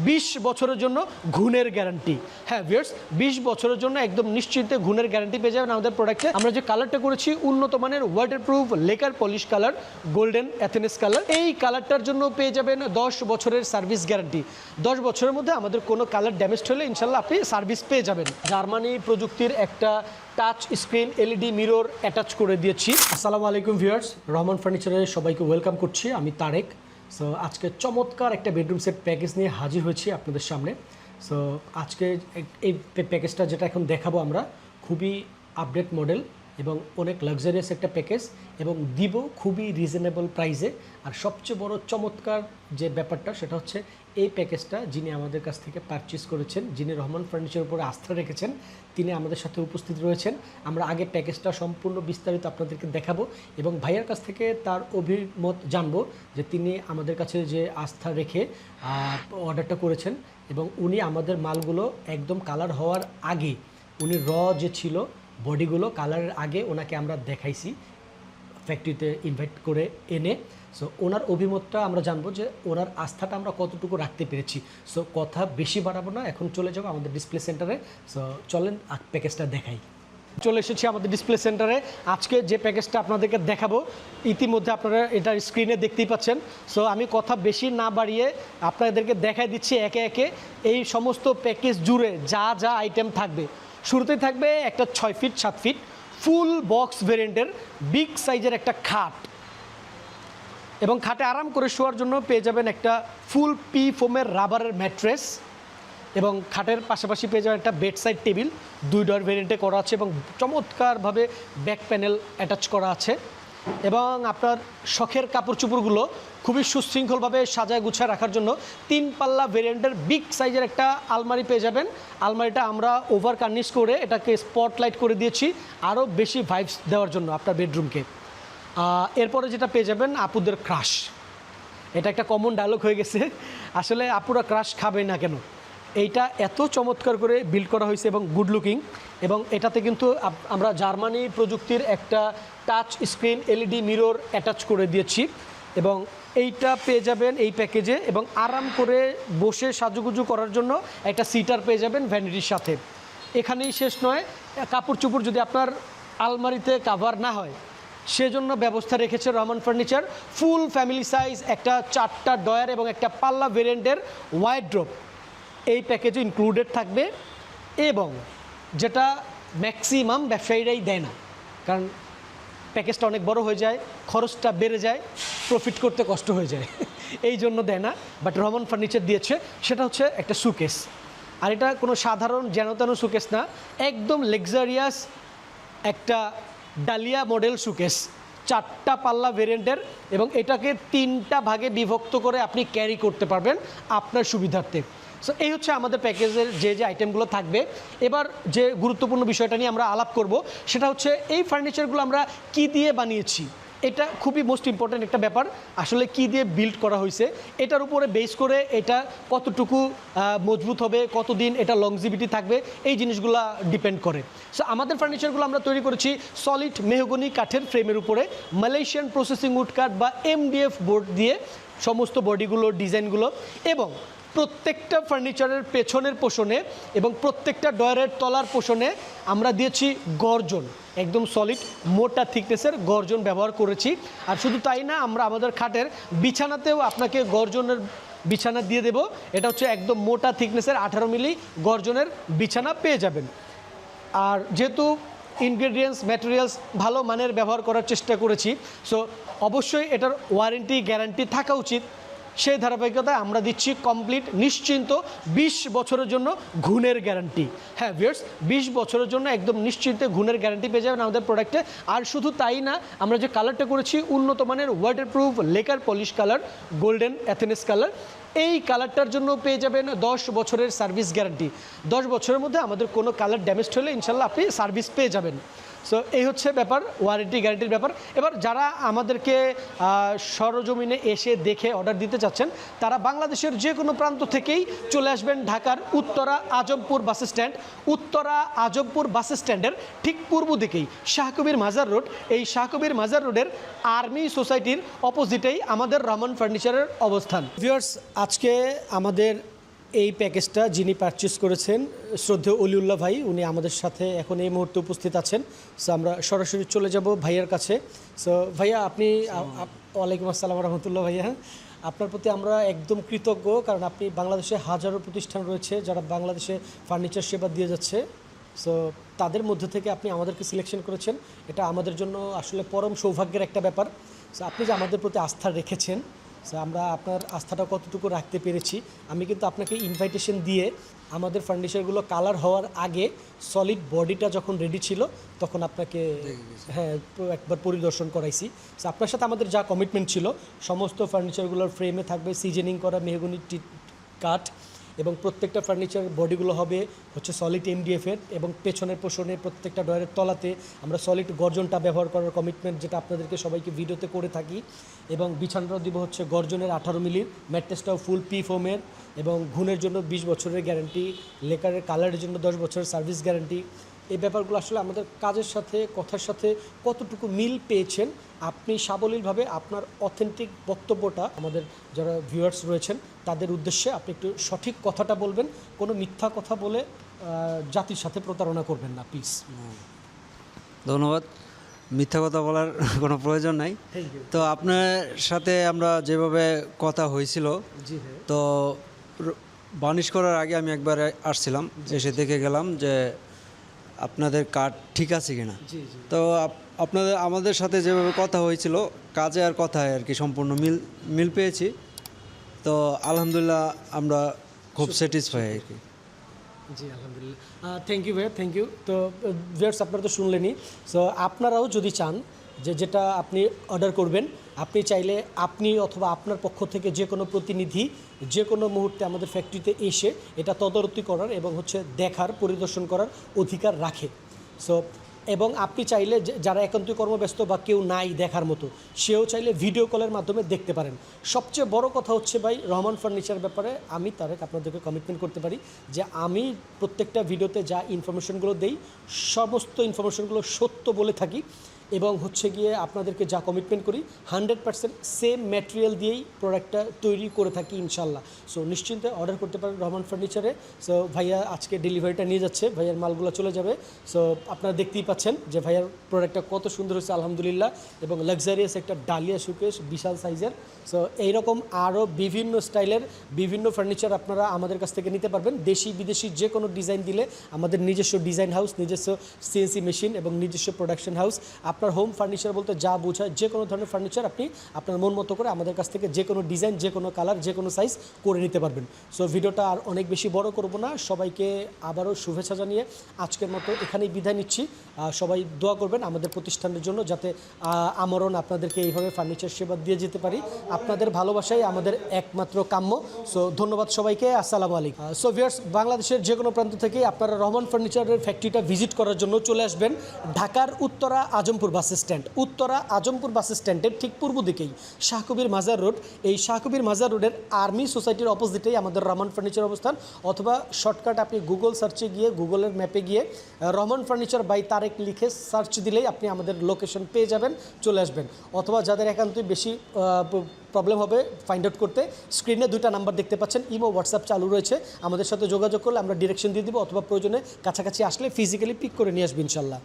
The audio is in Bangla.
20 বছরের জন্য ঘুণের গ্যারান্টি। হ্যাঁ ভিউয়ার্স, 20 বছরের জন্য একদম নিশ্চিন্তে ঘুণের গ্যারান্টি পেয়ে যাবেন আমাদের প্রোডাক্টে। আমরা যে কালারটা করেছি উন্নত মানের waterproof lacquer polish colour, golden অ্যাথেনেস কালার। এই কালারটার জন্য পেয়ে যাবেন 10 বছরের সার্ভিস গ্যারান্টি। 10 বছরের মধ্যে আমাদের কোনো কালার ড্যামেজ হলে ইনশাল্লাহ আপনি সার্ভিস পেয়ে যাবেন। জার্মানি প্রযুক্তির একটা touch screen LED mirror attach করে দিয়েছি। আসসালামু আলাইকুম ভিউয়ার্স, রহমান ফার্নিচারে সবাইকে ওয়েলকাম করছি। আমি তারেক। সো আজকে চমৎকার একটা বেডরুম সেট প্যাকেজ নিয়ে হাজির হয়েছি আপনাদের সামনে। সো আজকে এই প্যাকেজটা যেটা এখন দেখাবো আমরা, খুবই আপডেট মডেল এবং অনেক লাক্সারিয়াস একটা প্যাকেজ, এবং দিব খুবই রিজনেবল প্রাইসে। আর সবচেয়ে বড় চমৎকার যে ব্যাপারটা সেটা হচ্ছে এই প্যাকেজটা যিনি আমাদের কাছ থেকে পারচেস করেছেন, যিনি রহমান ফার্নিচারের উপরে আস্থা রেখেছেন, তিনি আমাদের সাথে উপস্থিত রয়েছেন। আমরা আগে প্যাকেজটা সম্পূর্ণ বিস্তারিত আপনাদেরকে দেখাবো এবং ভাইয়ার কাছ থেকে তার অভিমত জানবো যে তিনি আমাদের কাছে যে আস্থা রেখে অর্ডারটা করেছেন, এবং উনি আমাদের মালগুলো একদম কালার হওয়ার আগে, উনি যে ছিল বডিগুলো কালারের আগে ওনাকে আমরা দেখাইছি ফ্যাক্টরিতে ইনভাইট করে এনে। সো ওনার অভিমতটা আমরা জানবো যে ওনার আস্থাটা আমরা কতটুকু রাখতে পেরেছি। সো কথা বেশি বাড়াবো না, এখন চলে যাবো আমাদের ডিসপ্লে সেন্টারে। সো চলেন প্যাকেজটা দেখাই। চলে এসেছি আমাদের ডিসপ্লে সেন্টারে। আজকে যে প্যাকেজটা আপনাদেরকে দেখাবো ইতিমধ্যে আপনারা এটা স্ক্রিনে দেখতেই পাচ্ছেন। সো আমি কথা বেশি না বাড়িয়ে আপনাদেরকে দেখাই দিচ্ছি একে একে এই সমস্ত প্যাকেজ জুড়ে যা যা আইটেম থাকবে। শুরুতেই থাকবে একটা 6 ফিট 7 ফিট ফুল বক্স ভেরিয়েন্টের বিগ সাইজের একটা খাট, এবং খাটে আরাম করে শোয়ার জন্য পেয়ে যাবেন একটা ফুল পি ফোমের রাবারের ম্যাট্রেস, এবং খাটের পাশাপাশি পেয়ে যাবেন একটা বেড সাইড টেবিল 2 ডোর ভেরিয়েন্টে করা আছে, এবং চমৎকারভাবে ব্যাক প্যানেল অ্যাটাচ করা আছে। এবং আপনার শখের কাপড় চোপড়গুলো খুবই সুশৃঙ্খলভাবে সাজায় গুছায় রাখার জন্য 3 পাল্লা ভেরিয়েন্টের বিগ সাইজের একটা আলমারি পেয়ে যাবেন। আলমারিটা আমরা ওভার কার্নিশ করে এটাকে স্পটলাইট করে দিয়েছি আরও বেশি ভাইবস দেওয়ার জন্য আপনার বেডরুমকে। এরপরে যেটা পেয়ে যাবেন আপুদের ক্রাশ। এটা একটা কমন ডায়লগ হয়ে গেছে, আসলে আপুরা ক্রাশ খাবে না কেন। এইটা এত চমৎকার করে বিল্ড করা হয়েছে এবং গুড লুকিং, এবং এটাতে কিন্তু আমরা জার্মানি প্রযুক্তির একটা touch screen LED mirror attach করে দিয়েছি, এবং এইটা পেয়ে যাবেন এই প্যাকেজে। এবং আরাম করে বসে সাজুগুজু করার জন্য একটা সিটার পেয়ে যাবেন ভ্যানিটির সাথে। এখানেই শেষ নয়, কাপড় চোপড় যদি আপনার আলমারিতে কাভার না হয় সেজন্য ব্যবস্থা রেখেছে Rahman furniture. Full family size একটা 4টা ডয়ার এবং একটা পাল্লা ভেরিয়েন্টের ওয়াইড্রোপ এই প্যাকেজে ইনক্লুডেড থাকবে, এবং যেটা ম্যাক্সিমাম ব্যবসায়ীরাই দেয় না, কারণ প্যাকেজটা অনেক বড় হয়ে যায়, খরচটা বেড়ে যায়, প্রফিট করতে কষ্ট হয়ে যায়, এই জন্য দেয় না। বাট রহমান ফার্নিচার দিয়েছে, সেটা হচ্ছে একটা সুকেস। আর এটা কোনো সাধারণ যেন তেন সুকেস না, একদম লাক্সারিয়াস একটা ডালিয়া মডেল সুকেস, 4টা পাল্লা ভেরিয়েন্টের, এবং এটাকে 3টা ভাগে বিভক্ত করে আপনি ক্যারি করতে পারবেন আপনার সুবিধার্থে। সো এই হচ্ছে আমাদের প্যাকেজের যে যে আইটেমগুলো থাকবে। এবার যে গুরুত্বপূর্ণ বিষয়টা নিয়ে আমরা আলাপ করব সেটা হচ্ছে এই ফার্নিচারগুলো আমরা কি দিয়ে বানিয়েছি। এটা খুবই মোস্ট ইম্পর্ট্যান্ট একটা ব্যাপার, আসলে কি দিয়ে বিল্ড করা হয়েছে এটার উপরে বেস করে এটা কতটুকু মজবুত হবে, কতদিন এটা লংজিভিটি থাকবে, এই জিনিসগুলো ডিপেন্ড করে। সো আমাদের ফার্নিচারগুলো আমরা তৈরি করেছি সলিড মেহগনি কাঠের ফ্রেমের উপরে মালয়েশিয়ান প্রসেসিং উড কাঠ বা এমডিএফ বোর্ড দিয়ে সমস্ত বডিগুলো ডিজাইনগুলো, এবং প্রত্যেকটা ফার্নিচারের পেছনের পোষণে এবং প্রত্যেকটা ডয়ারের তলার পোষণে আমরা দিয়েছি গর্জন, একদম সলিড মোটা থিকনেসের গর্জন ব্যবহার করেছি। আর শুধু তাই না, আমরা আমাদের খাটের বিছানাতেও আপনাকে গর্জনের বিছানা দিয়ে দেব। এটা হচ্ছে একদম মোটা থিকনেসের 18 মিলি গর্জনের বিছানা পেয়ে যাবেন। আর যেহেতু ইনগ্রেডিয়েন্টস ম্যাটেরিয়ালস ভালো মানের ব্যবহার করার চেষ্টা করেছি, সো অবশ্যই এটার ওয়ারেন্টি গ্যারান্টি থাকা উচিত। সেই ধারাবাহিকতায় আমরা দিচ্ছি কমপ্লিট নিশ্চিন্ত 20 বছরের জন্য ঘুণের গ্যারান্টি। হ্যাঁ ভিউয়ার্স, 20 বছরের জন্য একদম নিশ্চিন্তে ঘুণের গ্যারান্টি পেয়ে যাবেন আমাদের প্রোডাক্টে। আর শুধু তাই না, আমরা যে কালারটা করেছি উন্নত মানের waterproof lacquer polish colour, golden অ্যাথেনেস কালার, এই কালারটার জন্য পেয়ে যাবেন 10 বছরের সার্ভিস গ্যারান্টি। 10 বছরের মধ্যে আমাদের কোনো কালার ড্যামেজ হলে ইনশাল্লাহ আপনি সার্ভিস পেয়ে যাবেন। সো এই হচ্ছে ব্যাপার, ওয়ারেন্টি গ্যারান্টির ব্যাপার। এবার যারা আমাদেরকে সরজমিনে এসে দেখে অর্ডার দিতে চাচ্ছেন, তারা বাংলাদেশের যে কোনো প্রান্ত থেকেই চলে আসবেন ঢাকার উত্তরা আজমপুর বাস স্ট্যান্ড। উত্তরা আজমপুর বাস স্ট্যান্ডের ঠিক পূর্ব দিকেই শাহকবির মাজার রোড, এই শাহকবির মাজার রোডের আর্মি সোসাইটির অপোজিটেই আমাদের রহমান ফার্নিচারের অবস্থান। ভিউয়ার্স, আজকে আমাদের এই প্যাকেজটা যিনি পারচেস করেছেন শ্রদ্ধেয় অলিউল্লাহ ভাই, উনি আমাদের সাথে এখন এই মুহূর্তে উপস্থিত আছেন। সো আমরা সরাসরি চলে যাব ভাইয়ার কাছে। সো ভাইয়া আপনি ওয়ালাইকুম আসসালাম রহমতুল্লাহ। ভাইয়া আপনার প্রতি আমরা একদম কৃতজ্ঞ, কারণ আপনি বাংলাদেশে হাজারো প্রতিষ্ঠান রয়েছে যারা বাংলাদেশে ফার্নিচার সেবা দিয়ে যাচ্ছে। সো তাদের মধ্যে থেকে আপনি আমাদেরকে সিলেকশন করেছেন, এটা আমাদের জন্য আসলে পরম সৌভাগ্যের একটা ব্যাপার। সো আপনি যে আমাদের প্রতি আস্থা রেখেছেন, সো আমরা আপনার আস্থাটা কতটুকু রাখতে পেরেছি। আমি কিন্তু আপনাকে ইনভাইটেশন দিয়ে আমাদের ফার্নিচারগুলো কালার হওয়ার আগে সলিড বডিটা যখন রেডি ছিল তখন আপনাকে একবার পরিদর্শন করাইছি। সো আপনার সাথে আমাদের যা কমিটমেন্ট ছিল, সমস্ত ফার্নিচারগুলোর ফ্রেমে থাকবে সিজনিং করা মেহগনি কাঠ, এবং প্রত্যেকটা ফার্নিচার বডিগুলো হবে হচ্ছে সলিড এমডিএফের, এবং পেছনের পোষণে প্রত্যেকটা ডয়ারের তলাতে আমরা সলিড গর্জনটা ব্যবহার করার কমিটমেন্ট, যেটা আপনাদেরকে সবাইকে ভিডিওতে করে থাকি। এবং বিছানাটাও দিব হচ্ছে গর্জনের 18 মিলির, ম্যাট্রেসটাও ফুল পি ফোমের, এবং ঘুণের জন্য 20 বছরের গ্যারান্টি, লেকারের কালারের জন্য 10 বছরের সার্ভিস গ্যারান্টি। এই ব্যাপারগুলো আসলে আমাদের কাজের সাথে কথার সাথে কতটুকু মিল পেয়েছেন, আপনি সাবলীলভাবে আপনার অথেন্টিক বক্তব্যটা আমাদের যারা ভিউয়ার্স রয়েছেন তাদের উদ্দেশ্যে আপনি একটু সঠিক কথাটা বলবেন, কোনো মিথ্যা কথা বলে জাতির সাথে প্রতারণা করবেন না প্লিজ। ধন্যবাদ। মিথ্যা কথা বলার কোনো প্রয়োজন নাই। তো আপনার সাথে আমরা যেভাবে কথা হয়েছিল, তো বার্নিশ করার আগে আমি একবার আসছিলাম, এসে দেখে গেলাম যে আপনাদের কার্ড ঠিক আছে কিনা। তো আপনাদের আমাদের সাথে যেভাবে কথা হয়েছিল, কাজে আর কথায় আর কি সম্পূর্ণ মিল পেয়েছি। তো আলহামদুলিল্লাহ আমরা খুব স্যাটিসফাই আর কি। জি আলহামদুলিল্লাহ, থ্যাংক ইউ ভাইয়া, থ্যাংক ইউ। তো ভিউয়ার্স আপনারা তো শুনলেনই। সো আপনারাও যদি চান যে যেটা আপনি অর্ডার করবেন, আপনি চাইলে আপনি অথবা আপনার পক্ষ থেকে যে কোনো প্রতিনিধি যে কোনো মুহূর্তে আমাদের ফ্যাক্টরিতে এসে এটা তদারকি করার এবং হচ্ছে দেখার, পরিদর্শন করার অধিকার রাখে। সো এবং আপনি চাইলে যারা একান্তই কর্মব্যস্ত বা কেউ নাই দেখার মতো, সেও চাইলে ভিডিও কলের মাধ্যমে দেখতে পারেন। সবচেয়ে বড় কথা হচ্ছে ভাই, রহমান ফার্নিচার ব্যাপারে আমি তারেক আপনাদেরকে কমিটমেন্ট করতে পারি যে আমি প্রত্যেকটা ভিডিওতে যা ইনফরমেশনগুলো দেই সমস্ত ইনফরমেশনগুলো সত্য বলে থাকি, এবং হচ্ছে গিয়ে আপনাদেরকে যা কমিটমেন্ট করি 100% সেম ম্যাটেরিয়াল দিয়েই প্রোডাক্টটা তৈরি করে থাকি ইনশাল্লাহ। সো নিশ্চিন্তে অর্ডার করতে পারেন রহমান ফার্নিচারে। সো ভাইয়া আজকে ডেলিভারিটা নিয়ে যাচ্ছে, ভাইয়ার মালগুলো চলে যাবে। সো আপনারা দেখতেই পাচ্ছেন যে ভাইয়ার প্রোডাক্টটা কত সুন্দর হয়েছে আলহামদুলিল্লাহ, এবং লাক্সারিয়াস একটা ডালিয়া শোকেস বিশাল সাইজের। সো এইরকম আরও বিভিন্ন স্টাইলের বিভিন্ন ফার্নিচার আপনারা আমাদের কাছ থেকে নিতে পারবেন। দেশি বিদেশি যে কোনো ডিজাইন দিলে আমাদের নিজস্ব ডিজাইন হাউস, নিজস্ব সিএনসি মেশিন এবং নিজস্ব প্রোডাকশন হাউস। আপনার হোম ফার্নিচার বলতে যা বোঝায় যে কোনো ধরনের ফার্নিচার আপনি আপনার মন মতো করে আমাদের কাছ থেকে যে কোনো ডিজাইন, যে কোনো কালার, যে কোনো সাইজ করে নিতে পারবেন। সো ভিডিওটা আর অনেক বেশি বড় করব না, সবাইকে আবারও শুভেচ্ছা জানিয়ে আজকের মতো এখানেই বিদায় নিচ্ছি। সবাই দোয়া করবেন আমাদের প্রতিষ্ঠানের জন্য, যাতে আমরণ আপনাদেরকে এইভাবে ফার্নিচার সেবা দিয়ে যেতে পারি। আপনাদের ভালোবাসাই আমাদের একমাত্র কাম্য। সো ধন্যবাদ সবাইকে, আসসালামু আলাইকুম। সো ভিউয়ার্স, বাংলাদেশের যে কোনো প্রান্ত থেকে আপনারা রহমান ফার্নিচারের ফ্যাক্টরিটা ভিজিট করার জন্য চলে আসবেন ঢাকার উত্তরা আজমপুর বাস স্ট্যান্ড। উত্তরা আজমপুর বাস স্ট্যান্ডের ঠিক পূর্ব দিকেই শাহকবির মাজার রোড। এই শাহকবির মাজার রোডের আর্মি সোসাইটির অপোজিটেই আমাদের রহমান ফার্নিচার অবস্থান, অথবা শর্টকাট আপনি গুগল সার্চে গিয়ে, গুগলের ম্যাপে গিয়ে রহমান ফার্নিচার বাই তারেক লিখে সার্চ দিলেই আপনি আমাদের লোকেশন পেয়ে যাবেন, চলে আসবেন। অথবা যাদের একান্তই বেশি প্রবলেম হবে ফাইন্ড আউট করতে, স্ক্রিনে 2টা নাম্বার দেখতে পাচ্ছেন, ইমো হোয়াটসঅ্যাপ চালু রয়েছে। আমাদের সাথে যোগাযোগ করলে আমরা ডিরেকশন দিয়ে দিব, অথবা প্রয়োজনে কাছাকাছি আসলে ফিজিক্যালি পিক করে নিয়ে আসবো ইনশাল্লাহ।